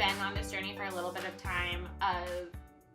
been on this journey for a little bit of time of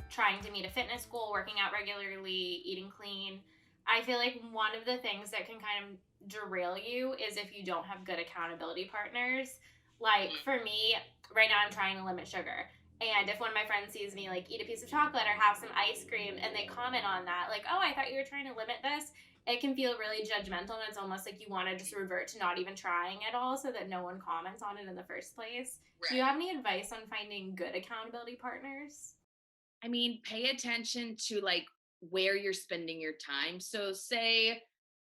trying to meet a fitness goal, working out regularly, eating clean. I feel like one of the things that can kind of derail you is if you don't have good accountability partners. Like for me, right now I'm trying to limit sugar. And if one of my friends sees me like eat a piece of chocolate or have some ice cream and they comment on that, like, oh, I thought you were trying to limit this, it can feel really judgmental. And it's almost like you want to just revert to not even trying at all so that no one comments on it in the first place. Do you Right. have any advice on finding good accountability partners? I mean, pay attention to like where you're spending your time. So, say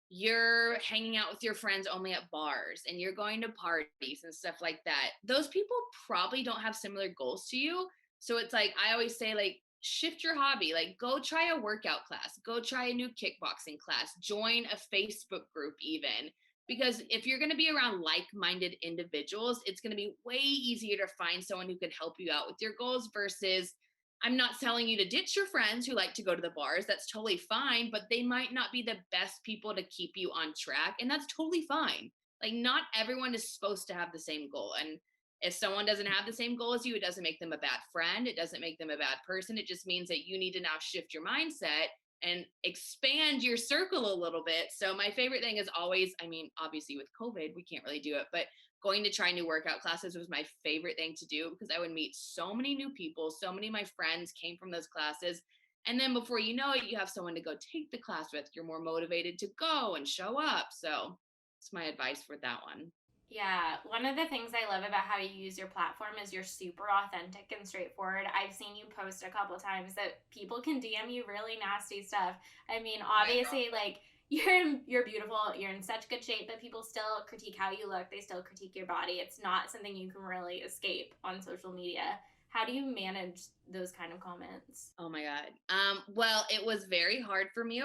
you're hanging out with your friends only at bars and you're going to parties and stuff like that. Those people probably don't have similar goals to you. So, it's like I always say, like, shift your hobby, like go try a workout class, go try a new kickboxing class, join a Facebook group, even. Because if you're going to be around like minded individuals, it's going to be way easier to find someone who can help you out with your goals versus I'm not telling you to ditch your friends who like to go to the bars. That's totally fine, but they might not be the best people to keep you on track. And that's totally fine. Like, not everyone is supposed to have the same goal. And if someone doesn't have the same goal as you, it doesn't make them a bad friend. It doesn't make them a bad person. It just means that you need to now shift your mindset and expand your circle a little bit. So, my favorite thing is always, I mean, obviously with COVID, we can't really do it, but going to try new workout classes was my favorite thing to do because I would meet so many new people. So many of my friends came from those classes. And then before you know it, you have someone to go take the class with. You're more motivated to go and show up. So it's my advice for that one. Yeah, one of the things I love about how you use your platform is you're super authentic and straightforward. I've seen you post a couple times that people can DM you really nasty stuff. I mean, Oh my obviously, like you're beautiful, you're in such good shape, but people still critique how you look. They still critique your body. It's not something you can really escape on social media. How do you manage those kind of comments? Oh my God. Well, it was very hard for me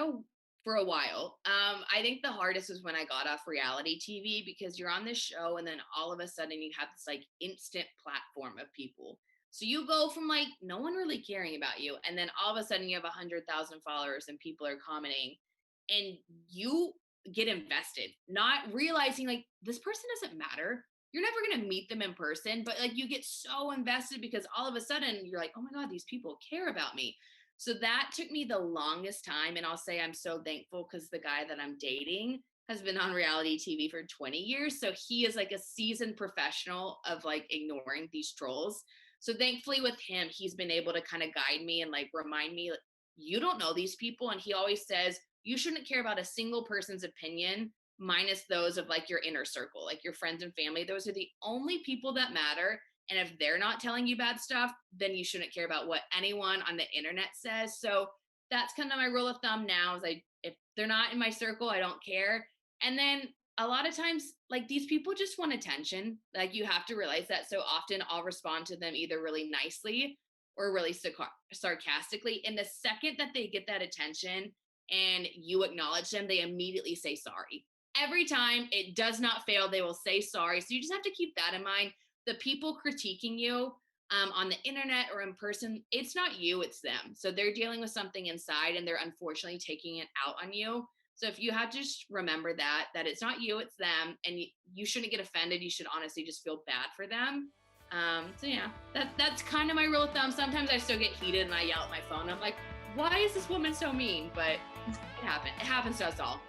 for a while. I think the hardest was when I got off reality TV because you're on this show and then all of a sudden you have this like instant platform of people. So you go from like no one really caring about you, and then all of a sudden you have 100,000 followers and people are commenting, and you get invested, not realizing like this person doesn't matter. You're never going to meet them in person, but like you get so invested because all of a sudden you're like, oh my God, these people care about me. So that took me the longest time. And I'll say I'm so thankful because the guy that I'm dating has been on reality TV for 20 years. So he is like a seasoned professional of like ignoring these trolls. So thankfully with him, he's been able to kind of guide me and like remind me, like, you don't know these people. And he always says, you shouldn't care about a single person's opinion minus those of like your inner circle, like your friends and family. Those are the only people that matter. And if they're not telling you bad stuff, then you shouldn't care about what anyone on the internet says. So that's kind of my rule of thumb now is if they're not in my circle, I don't care. And then a lot of times, like these people just want attention. Like you have to realize that. So often I'll respond to them either really nicely or really sarcastically. And the second that they get that attention and you acknowledge them, they immediately say sorry. Every time, it does not fail. They will say sorry. So you just have to keep that in mind. The people critiquing you on the internet or in person, it's not you, it's them. So they're dealing with something inside and they're unfortunately taking it out on you. So if you have to just remember that it's not you, it's them, and you shouldn't get offended. You should honestly just feel bad for them. So yeah, that's kind of my rule of thumb. Sometimes I still get heated and I yell at my phone. I'm like, why is this woman so mean? But it happens. It happens to us all.